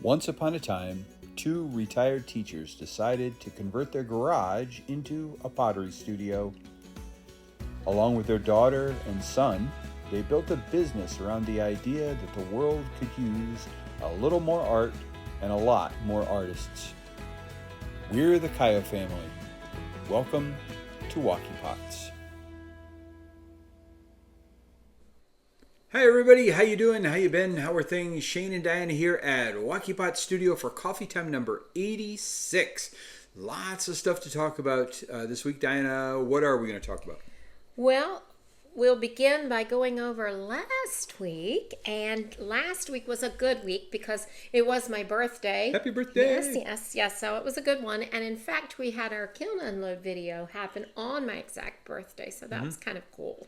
Once upon a time, two retired teachers decided to convert their garage into a pottery studio. Along with their daughter and son, they built a business around the idea that the world could use a little more art and a lot more artists. We're the Kaya family. Welcome to Walkie Pots. Hi everybody, how you doing? How you been? How are things? Shane and Diana here at Walkie Pot Studio for coffee time number 86. Lots of stuff to talk about this week. Diana, what are we going to talk about? Well, we'll begin by going over last week, and last week was a good week because it was my birthday. Happy birthday! Yes, so it was a good one, and in fact, we had our kiln unload video happen on my exact birthday, so that was kind of cool.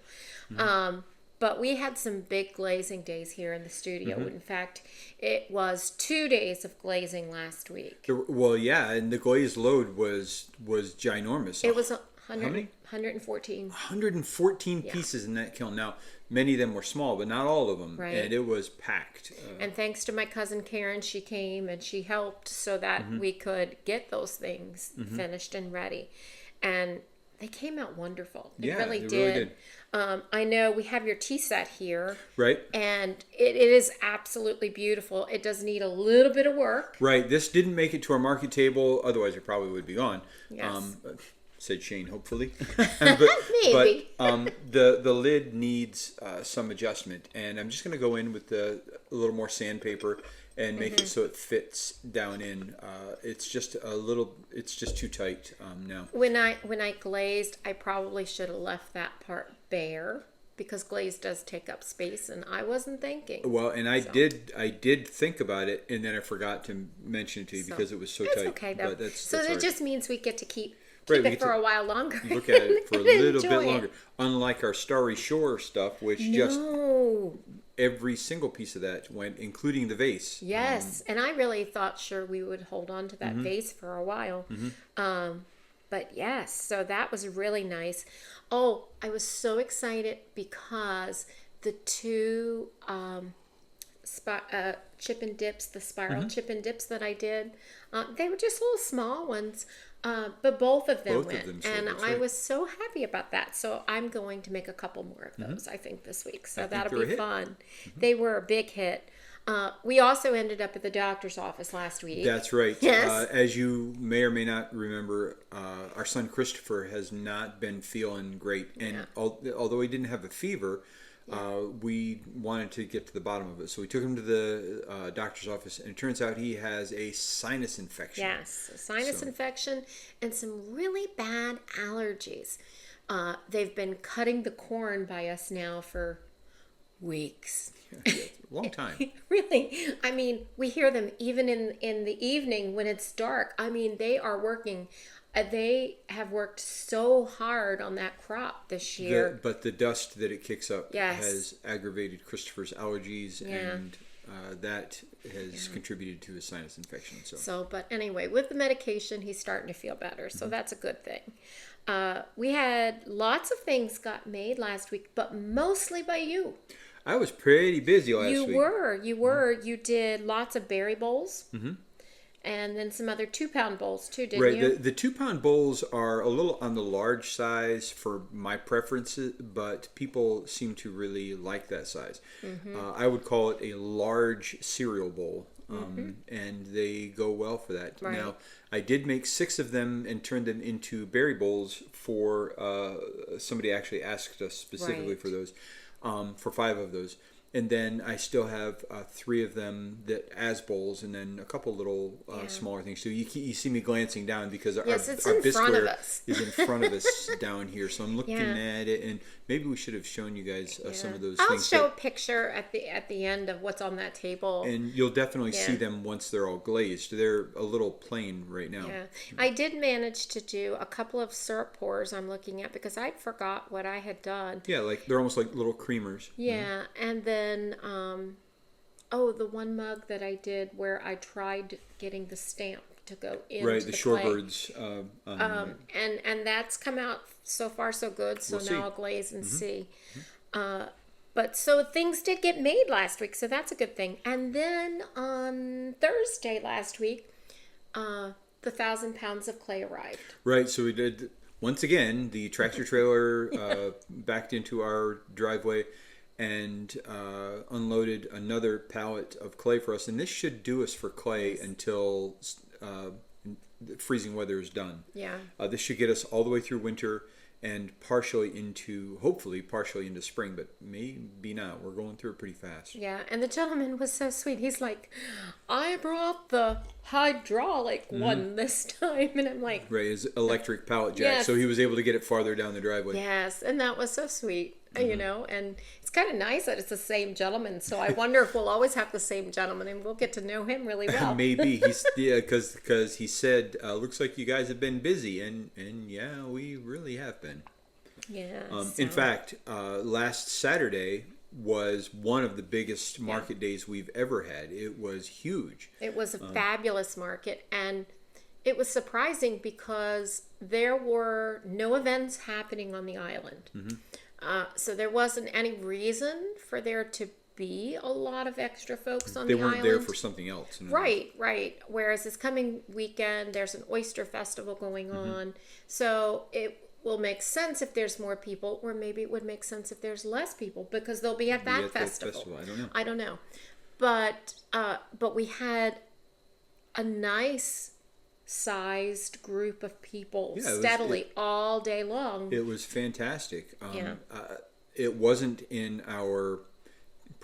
But we had some big glazing days here in the studio. In fact, it was 2 days of glazing last week. Well, yeah, and the glaze load was ginormous. It was How many? 114. 114 pieces in that kiln. Now, many of them were small, but not all of them. Right. And it was packed. And thanks to my cousin Karen, she came and she helped so that we could get those things finished and ready. And they came out wonderful. They really did. I know we have your tea set here. Right. And it is absolutely beautiful. It does need a little bit of work. Right. This didn't make it to our market table. Otherwise, it probably would be gone. Yes. Said Shane, hopefully. Maybe. But the lid needs some adjustment. And I'm just going to go in with a little more sandpaper and make it so it fits down in. It's just too tight now. When I glazed, I probably should have left that part bare because glaze does take up space, and I wasn't thinking. Well, and I did think about it, and then I forgot to mention it to you because it was so tight. It's okay though. But so that just means we get to keep Right, it for a while longer. Look at it for a little bit longer. Unlike our Starry Shore stuff, which just every single piece of that went, including the vase. Yes, and I really thought we would hold on to that vase for a while. But yes, so that was really nice. Oh, I was so excited because the two chip and dips, the spiral chip and dips that I did, they were just little small ones. But both of them went, and I was so happy about that. So I'm going to make a couple more of those, I think, this week. So that'll be fun. They were a big hit. We also ended up at the doctor's office last week. That's right. Yes. As you may or may not remember, our son Christopher has not been feeling great. And although he didn't have a fever, we wanted to get to the bottom of it. So we took him to the doctor's office, and it turns out he has a sinus infection. Yes, a sinus infection and some really bad allergies. They've been cutting the corn by us now for weeks. Long time. Really. I mean, we hear them even in the evening when it's dark. I mean, they are working. They have worked so hard on that crop this year. But the dust that it kicks up has aggravated Christopher's allergies, and that has contributed to his sinus infection. But anyway, with the medication, he's starting to feel better. So that's a good thing. We had lots of things got made last week, but mostly by you. I was pretty busy last week. You were. You did lots of berry bowls. And then some other 2-pound bowls too, didn't you? Right. The 2-pound bowls are a little on the large size for my preferences, but people seem to really like that size. I would call it a large cereal bowl, and they go well for that. Right. Now, I did make 6 of them and turned them into berry bowls for somebody actually asked us specifically for those, for 5 of those. And then I still have 3 of them that as bowls, and then a couple little smaller things too. You see me glancing down because our bisqueware is in front of us down here. So I'm looking at it, and maybe we should have shown you guys some of those things. I'll show a picture at the end of what's on that table. And you'll definitely see them once they're all glazed. They're a little plain right now. Yeah, I did manage to do a couple of syrup pours I'm looking at because I forgot what I had done. Yeah, like they're almost like little creamers. Yeah, and then the one mug that I did where I tried getting the stamp to go into the shorebirds. And that's come out so far so good. So now I'll glaze and see. But But so things did get made last week, so that's a good thing. And then on Thursday last week, the 1,000 pounds of clay arrived. Right, so we did, once again, the tractor trailer backed into our driveway and unloaded another pallet of clay for us. And this should do us for clay until freezing weather is done. Yeah. This should get us all the way through winter and hopefully partially into spring, but maybe not. We're going through it pretty fast. Yeah, and the gentleman was so sweet. He's like, I brought the hydraulic one this time. And I'm like... Right, his electric pallet jack. Yes. So he was able to get it farther down the driveway. Yes, and that was so sweet, you know. And it's kind of nice that it's the same gentleman. So I wonder if we'll always have the same gentleman and we'll get to know him really well. Maybe. Because he said, looks like you guys have been busy. And yeah, we really have been. Yeah. In fact, last Saturday was one of the biggest market days we've ever had. It was huge. It was a fabulous market, and it was surprising because there were no events happening on the island. So there wasn't any reason for there to be a lot of extra folks on the island. They weren't there for something else. Right. Whereas this coming weekend, there's an oyster festival going on. So it will make sense if there's more people, or maybe it would make sense if there's less people because they'll be at that festival. I don't know. But we had a nice sized group of people steadily all day long. It was fantastic. It wasn't in our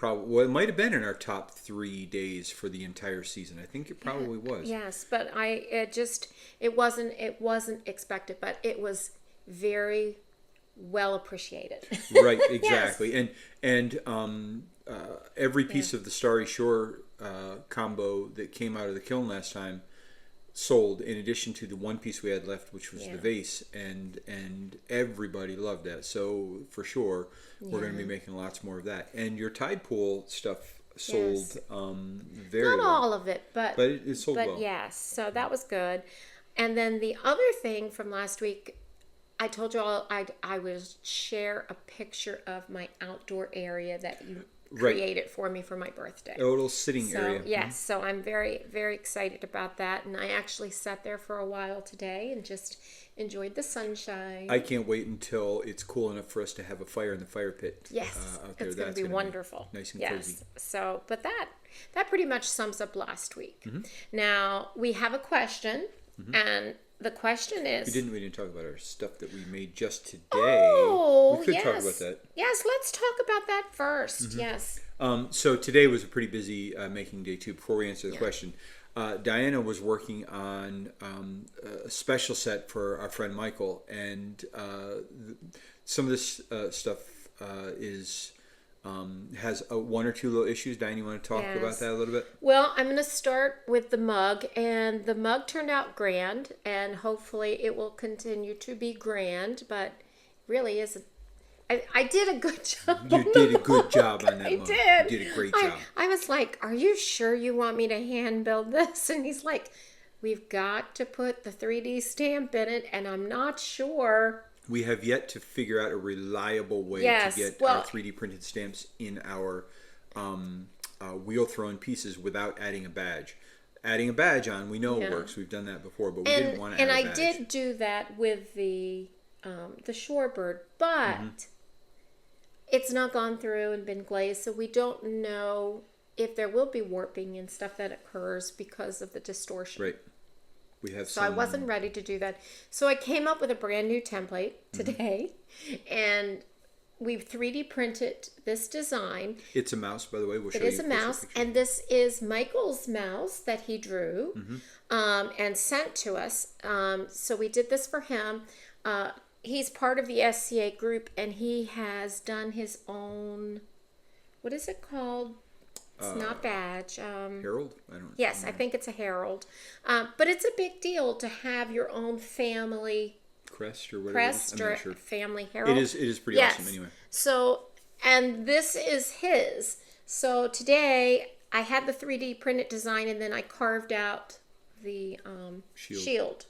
it might have been in our top 3 days for the entire season. I think it probably was. Yes, but it wasn't expected, but it was very well appreciated. Right, exactly. Yes. And every piece of the Starry Shore combo that came out of the kiln last time sold, in addition to the one piece we had left, which was the vase, and everybody loved that. So for sure, we're going to be making lots more of that. And your tide pool stuff sold very not well. all of it, but it sold well. But yes, so that was good. And then the other thing from last week, I told you all I would share a picture of my outdoor area that you created for me for my birthday. A little sitting area. Yes, so I'm very, very excited about that. And I actually sat there for a while today and just enjoyed the sunshine. I can't wait until it's cool enough for us to have a fire in the fire pit. Yes, out there. It's going to be wonderful. Nice and cozy. So, but that pretty much sums up last week. Now, we have a question, and the question is... We didn't talk about our stuff that we made just today. Oh, we could talk about that. Yes, let's talk about that first. Yes. So today was a pretty busy making day too. Before we answer the question, Diana was working on a special set for our friend Michael, and some of this stuff has one or two little issues. Diane, you want to talk about that a little bit? Well, I'm going to start with the mug, and the mug turned out grand, and hopefully it will continue to be grand, but really isn't. I did a good job. You did a good job on that mug. I did. You did a great job. I was like, are you sure you want me to hand build this? And he's like, we've got to put the 3D stamp in it, and I'm not sure. We have yet to figure out a reliable way to get our 3D printed stamps in our wheel thrown pieces without adding a badge. Adding a badge on, we know it works. We've done that before, but we didn't want to add a badge. And I did do that with the shorebird, but it's not gone through and been glazed, so we don't know if there will be warping and stuff that occurs because of the distortion. Right. So I wasn't ready to do that. So I came up with a brand new template today, and we've 3D printed this design. It's a mouse, by the way. It is a mouse, and this is Michael's mouse that he drew and sent to us. So we did this for him. He's part of the SCA group, and he has done his own, what is it called? It's not badge. Herald? I don't know. Yes, I think it's a herald. But it's a big deal to have your own family crest or whatever. Family herald. It is pretty awesome anyway. So, and this is his. So today I had the 3D printed design, and then I carved out the shield.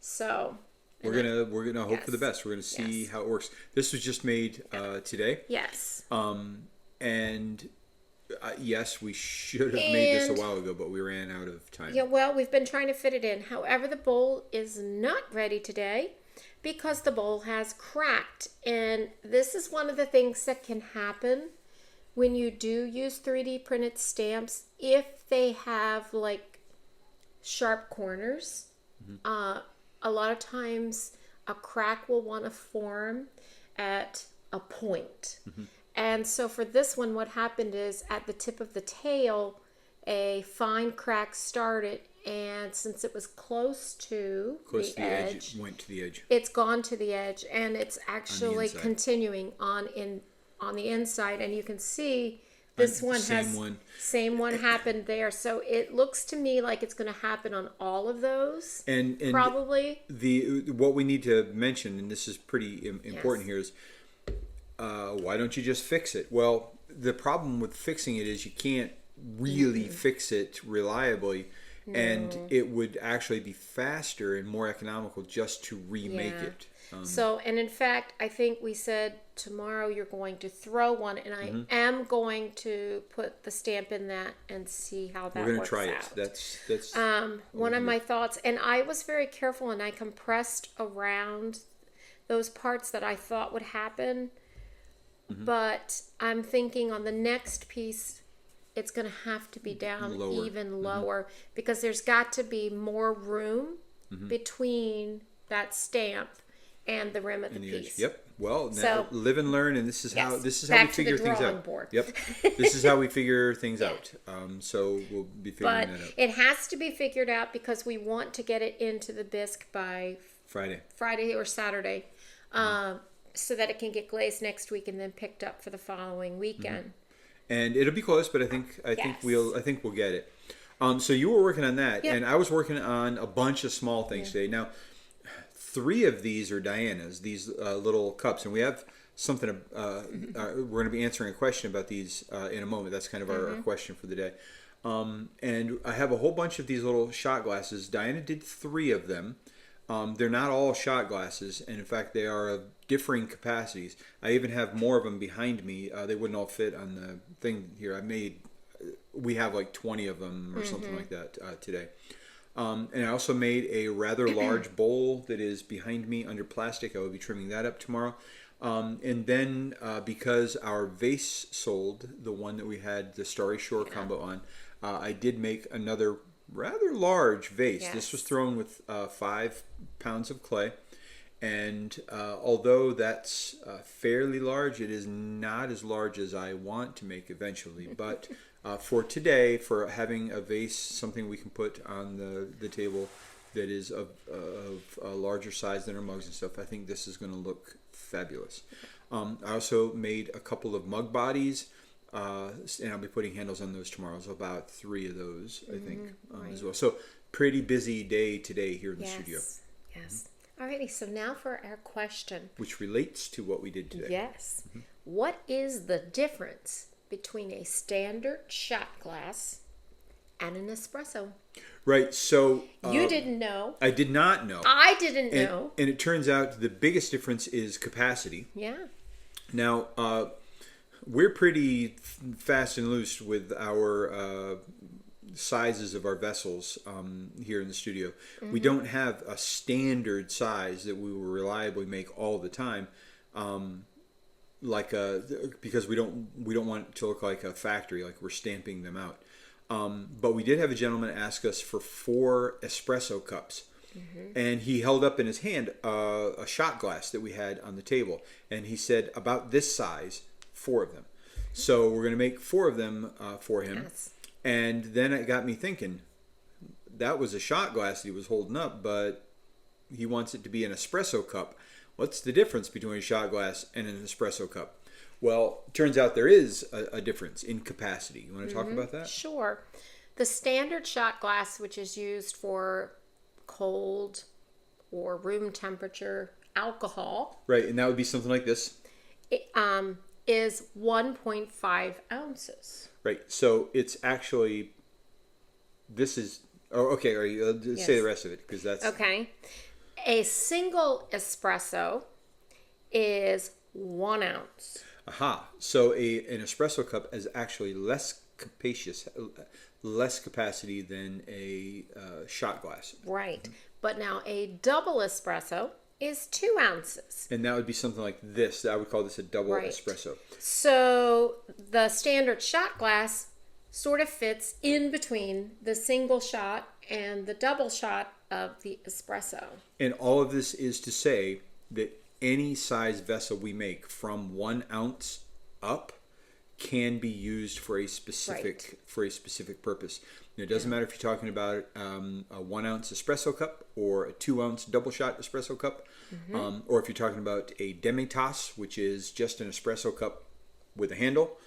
So we're gonna hope for the best. We're gonna see how it works. This was just made today. Yes. And yes, we should have made this a while ago, but we ran out of time. Yeah, well, we've been trying to fit it in. However, the bowl is not ready today because the bowl has cracked. And this is one of the things that can happen when you do use 3D printed stamps. If they have like sharp corners, a lot of times a crack will want to form at a point. And so for this one, what happened is at the tip of the tail, a fine crack started, and since it was close to the edge, it went to the edge. It's gone to the edge, and it's actually continuing on the inside, and you can see this one same one happened there. So it looks to me like it's going to happen on all of those, and probably what we need to mention, and this is pretty important here, is why don't you just fix it? Well, the problem with fixing it is you can't really fix it reliably, and it would actually be faster and more economical just to remake it. So, and in fact, I think we said tomorrow you're going to throw one, and I am going to put the stamp in that and see how that works out. We're going to try it. That's one of my thoughts. And I was very careful, and I compressed around those parts that I thought would happen. But I'm thinking on the next piece, it's going to have to be down even lower because there's got to be more room between that stamp and the rim of the piece. Yep. Well, now live and learn, and this is how we figure things out. Yep. This is how we figure things out. So we'll be figuring that out. It has to be figured out because we want to get it into the bisque by Friday or Saturday. So that it can get glazed next week and then picked up for the following weekend. And it'll be close, but I think we'll get it. So you were working on that, and I was working on a bunch of small things today. Now, 3 of these are Diana's, these little cups, and we have something. We're going to be answering a question about these in a moment. That's kind of our question for the day. And I have a whole bunch of these little shot glasses. Diana did 3 of them. They're not all shot glasses, and in fact, they are of differing capacities. I even have more of them behind me. They wouldn't all fit on the thing here. We have like 20 of them or something like that today. And I also made a rather large bowl that is behind me under plastic. I will be trimming that up tomorrow. And then because our vase sold, the one that we had the Starry Shore combo on, I did make another rather large vase. This was thrown with 5 pounds of clay, and although that's fairly large, it is not as large as I want to make eventually. But for today, for having a vase, something we can put on the table that is of a larger size than our mugs and stuff, I think this is going to look fabulous. I also made a couple of mug bodies. And I'll be putting handles on those tomorrow. So about 3 of those, I think, as well. So pretty busy day today here in the studio. Yes. Alrighty, so now for our question. Which relates to what we did today. Yes. What is the difference between a standard shot glass and an espresso? Right, so... you didn't know. I did not know. I didn't know. And it turns out the biggest difference is capacity. Yeah. Now... we're pretty fast and loose with our sizes of our vessels here in the studio. We don't have a standard size that we will reliably make all the time, because we don't want it to look like a factory, like we're stamping them out. But we did have a gentleman ask us for 4 espresso cups. And he held up in his hand a shot glass that we had on the table, and he said about this size. 4 of them. So we're going to make 4 of them for him. Yes. And then it got me thinking, that was a shot glass that he was holding up, but he wants it to be an espresso cup. What's the difference between a shot glass and an espresso cup? Well, turns out there is a difference in capacity. You want to talk about that? Sure. The standard shot glass, which is used for cold or room temperature alcohol. Right, and that would be something like this. Is 1.5 ounces. Right. So it's actually, this is, okay, say the rest of it, because that's... Okay. A single espresso is 1 ounce. Aha. So an espresso cup is actually less capacious, less capacity than a shot glass. Right. But now a double espresso is 2 ounces. And that would be something like this. I would call this a double Right. espresso. So the standard shot glass sort of fits in between the single shot and the double shot of the espresso. And all of this is to say that any size vessel we make from 1 ounce up can be used for a specific purpose. It doesn't matter if you're talking about a 1 ounce espresso cup or a 2 ounce double shot espresso cup, or if you're talking about a demi-tasse, which is just an espresso cup with a handle.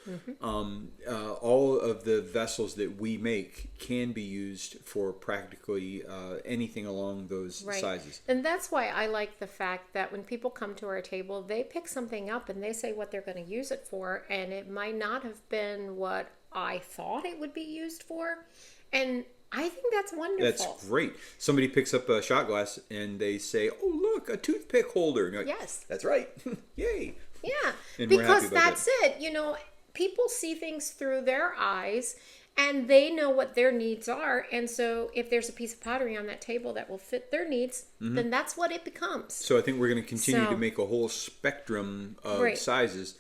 All of the vessels that we make can be used for practically anything along those sizes. And that's why I like the fact that when people come to our table, they pick something up and they say what they're going to use it for, and it might not have been what I thought it would be used for. And I think that's wonderful. That's great. Somebody picks up a shot glass and they say, "Oh, look, a toothpick holder." And you're like, yes. That's right. Yay. Yeah, and because that's it. You know, people see things through their eyes and they know what their needs are. And so if there's a piece of pottery on that table that will fit their needs, then that's what it becomes. So I think we're going to continue to make a whole spectrum of sizes,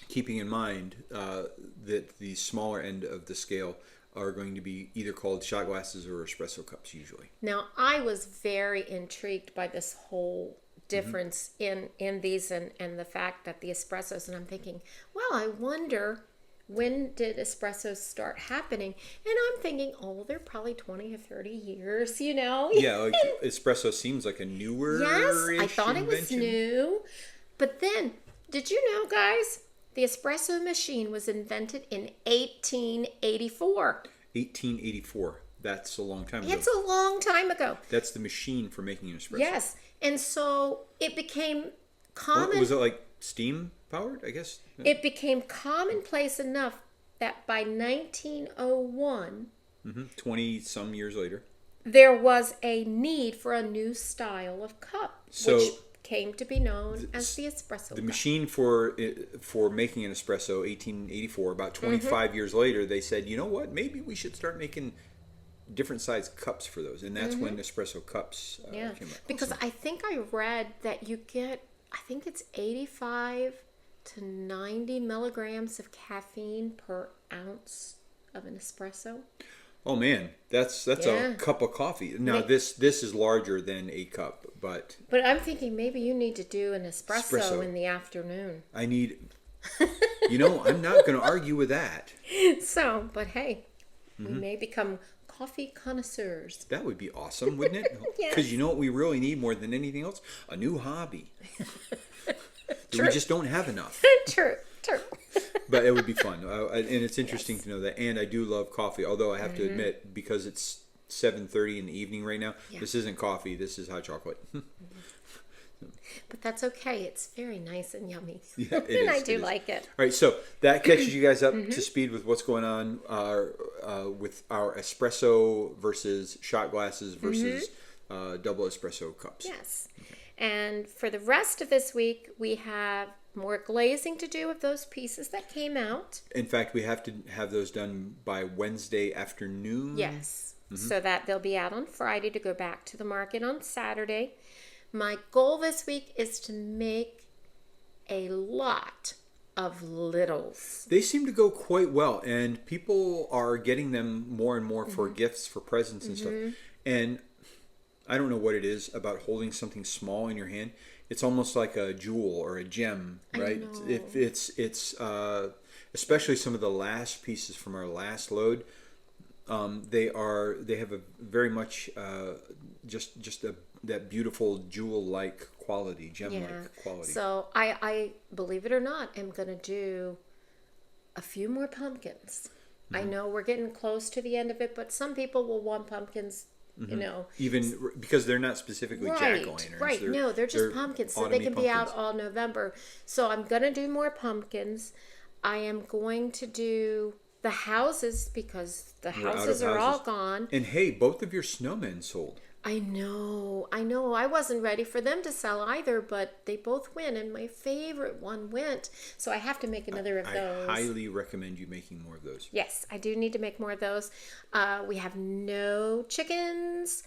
keeping in mind that the smaller end of the scale are going to be either called shot glasses or espresso cups usually. Now, I was very intrigued by this whole difference in these and the fact that the espressos, and I'm thinking, well, I wonder, when did espressos start happening? And I'm thinking, oh, they're probably 20 or 30 years, you know? Yeah, like espresso seems like a newer Yes, I thought it was new. But then, did you know, guys, the espresso machine was invented in 1884. 1884. That's a long time ago. It's a long time ago. That's the machine for making an espresso. Yes. And so it became common. Was it like steam powered, I guess? It became commonplace enough that by 1901, 20 some years later, there was a need for a new style of cup, which came to be known as the espresso cup. The machine for making an espresso, 1884, about 25 years later, they said, you know what, maybe we should start making different size cups for those, and that's when espresso cups came up. Because I think I read that you get, I think it's 85 to 90 milligrams of caffeine per ounce of an espresso. Oh man, that's a cup of coffee. Now this is larger than a cup, but I'm thinking maybe you need to do an espresso in the afternoon. I need, I'm not going to argue with that. So, but hey, we may become coffee connoisseurs. That would be awesome, wouldn't it? Because you know what we really need more than anything else? A new hobby. We just don't have enough. True. But it would be fun. And it's interesting to know that. And I do love coffee, although I have to admit, because it's 7:30 in the evening right now, this isn't coffee, this is hot chocolate. But that's okay. It's very nice and yummy. Yeah, and I do like it. All right, so that catches you guys up to speed with what's going on with our espresso versus shot glasses versus double espresso cups. Yes. Okay. And for the rest of this week, we have more glazing to do of those pieces that came out. In fact, we have to have those done by Wednesday afternoon. Yes. So that they'll be out on Friday to go back to the market on Saturday. My goal this week is to make a lot of littles. They seem to go quite well, and people are getting them more and more for gifts, for presents and stuff. And I don't know what it is about holding something small in your hand. It's almost like a jewel or a gem, right? If it's especially some of the last pieces from our last load. They have a very much that beautiful jewel-like quality, gem-like quality. So I believe it or not, am going to do a few more pumpkins. I know we're getting close to the end of it, but some people will want pumpkins. Even because they're not specifically jack-o'-lanterns. Right. No, they're just pumpkins, so they can be out all November. So I'm going to do more pumpkins. I am going to do the houses because the houses are all gone. And hey, both of your snowmen sold. I know, I know. I wasn't ready for them to sell either, but they both went, and my favorite one went. So I have to make another of those. I highly recommend you making more of those. Yes, I do need to make more of those. We have no chickens,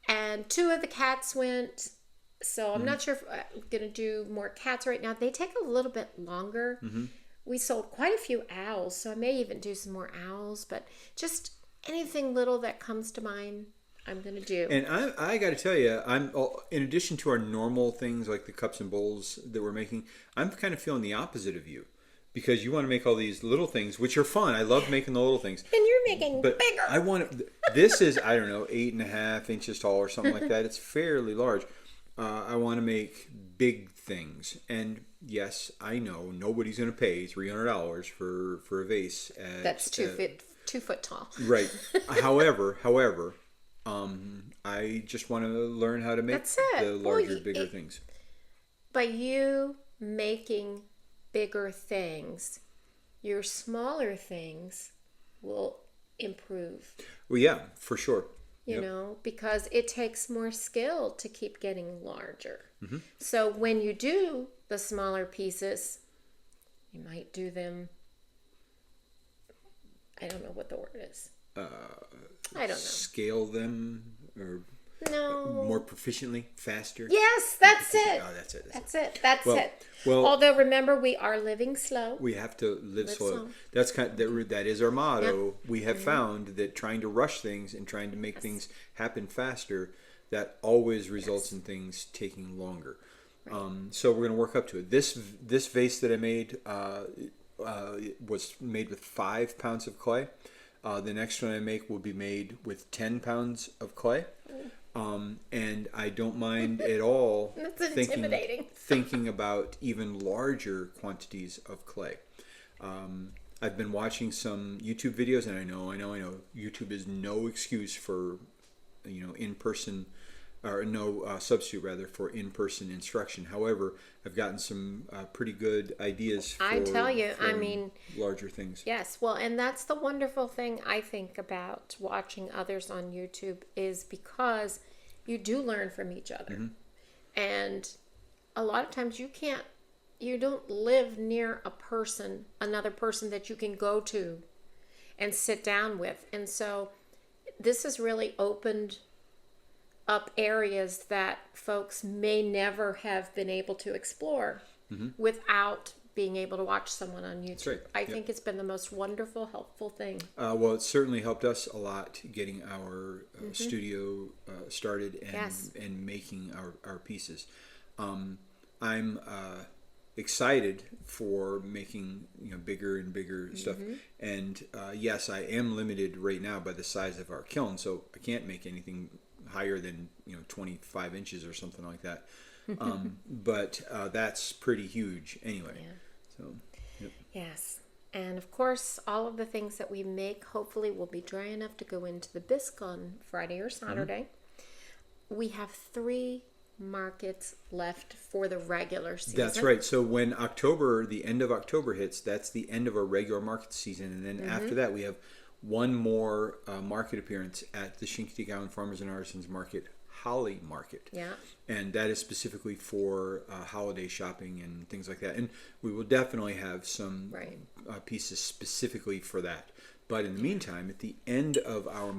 and 2 of the cats went. So I'm not sure if I'm going to do more cats right now. They take a little bit longer. We sold quite a few owls, so I may even do some more owls, but just anything little that comes to mind, I'm going to do. And I got to tell you, in addition to our normal things like the cups and bowls that we're making, I'm kind of feeling the opposite of you. Because you want to make all these little things, which are fun. I love making the little things. And you're making but bigger. I want this is, I don't know, 8.5 inches tall or something like that. It's fairly large. I want to make big things. And yes, I know nobody's going to pay $300 for a vase. That's 2 foot tall. Right. However, I just want to learn how to make the larger, bigger things. By you making bigger things, your smaller things will improve. Well, yeah, for sure. You know, because it takes more skill to keep getting larger. So when you do the smaller pieces, you might do them, I don't know what the word is. I don't know. Scale them or no. More proficiently, faster. Yes, that's it. Oh, that's it. That's it. Well, although remember, we are living slow. We have to live slow. That's that is our motto. Yep. We have found that trying to rush things and trying to make things happen faster, that always results in things taking longer. Right. So we're going to work up to it. This vase that I made was made with 5 pounds of clay. The next one I make will be made with 10 pounds of clay. And I don't mind at all thinking about even larger quantities of clay. I've been watching some YouTube videos, and I know YouTube is no excuse for in-person, or no substitute rather for in-person instruction. However, I've gotten some pretty good ideas for, larger things. Yes, well, and that's the wonderful thing I think about watching others on YouTube, is because you do learn from each other. And a lot of times you don't live near another person that you can go to and sit down with. And so this has really opened up areas that folks may never have been able to explore without being able to watch someone on YouTube. Right. I think it's been the most wonderful, helpful thing. Well, it certainly helped us a lot getting our studio started and making our pieces. I'm excited for making bigger and bigger stuff. And yes, I am limited right now by the size of our kiln, so I can't make anything higher than 25 inches or something like that. But that's pretty huge anyway. Yeah. So, yep. Yes. And of course, all of the things that we make hopefully will be dry enough to go into the bisque on Friday or Saturday. We have 3 markets left for the regular season. That's right. So when the end of October hits, that's the end of our regular market season. And then after that, we have one more market appearance at the Chincoteague Island Farmers and Artisans Market, Holly Market. Yeah. And that is specifically for holiday shopping and things like that. And we will definitely have some pieces specifically for that. But in the meantime, at the end of our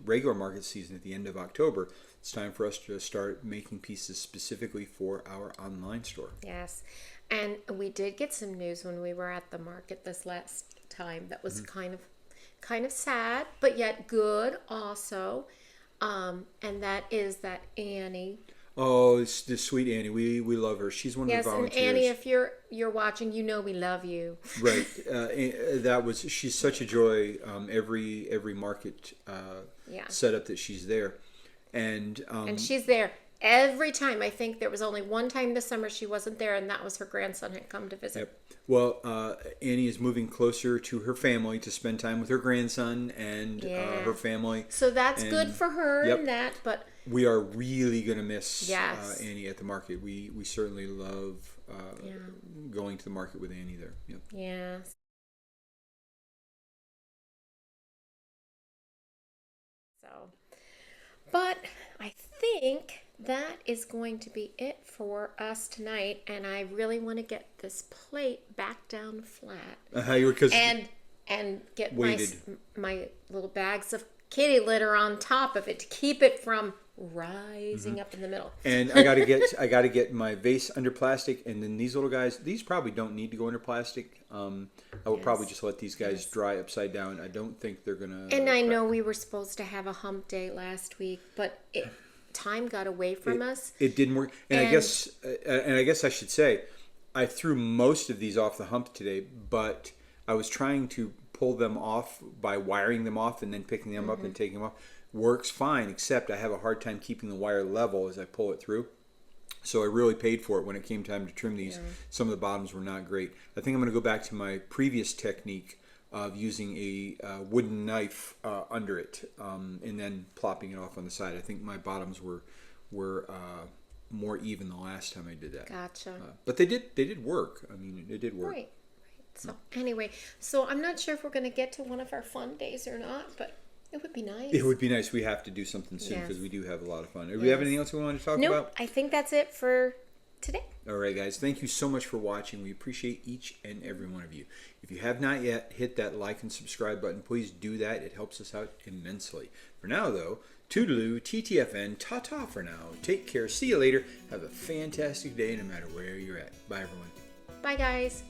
regular market season, at the end of October, it's time for us to start making pieces specifically for our online store. Yes. And we did get some news when we were at the market this last time that was kind of sad, but yet good also. And that is that Annie. Oh, it's the sweet Annie. We love her. She's one of the volunteers. And Annie, if you're watching, we love you. Right. She's such a joy. Every market setup that she's there, and she's there every time. I think there was only one time this summer she wasn't there, and that was her grandson had come to visit. Yep. Well, Annie is moving closer to her family to spend time with her grandson and her family. So that's good for her and that, but we are really going to miss Annie at the market. We certainly love going to the market with Annie there. Yep. Yeah. So, but I think that is going to be it for us tonight, and I really want to get this plate back down flat and get my little bags of kitty litter on top of it to keep it from rising up in the middle. And I gotta get my vase under plastic, and then these little guys, these probably don't need to go under plastic. I will probably just let these guys dry upside down. I don't think they're gonna. And I know we were supposed to have a hump day last week, but time got away from us. It didn't work, and I guess I should say, I threw most of these off the hump today, but I was trying to pull them off by wiring them off and then picking them up and taking them off. Works fine, except I have a hard time keeping the wire level as I pull it through. So I really paid for it when it came time to trim these. Some of the bottoms were not great. I think I'm going to go back to my previous technique of using a wooden knife under it and then plopping it off on the side. I think my bottoms were more even the last time I did that. Gotcha. But they did work. I mean, it did work. Right. So anyway, so I'm not sure if we're going to get to one of our fun days or not, but it would be nice. It would be nice. We have to do something soon because we do have a lot of fun. Do we have anything else we want to talk about? I think that's it for today. All right, guys. Thank you so much for watching. We appreciate each and every one of you. If you have not yet hit that like and subscribe button, please do that. It helps us out immensely. For now, though, toodaloo, TTFN, ta-ta for now. Take care. See you later. Have a fantastic day no matter where you're at. Bye, everyone. Bye, guys.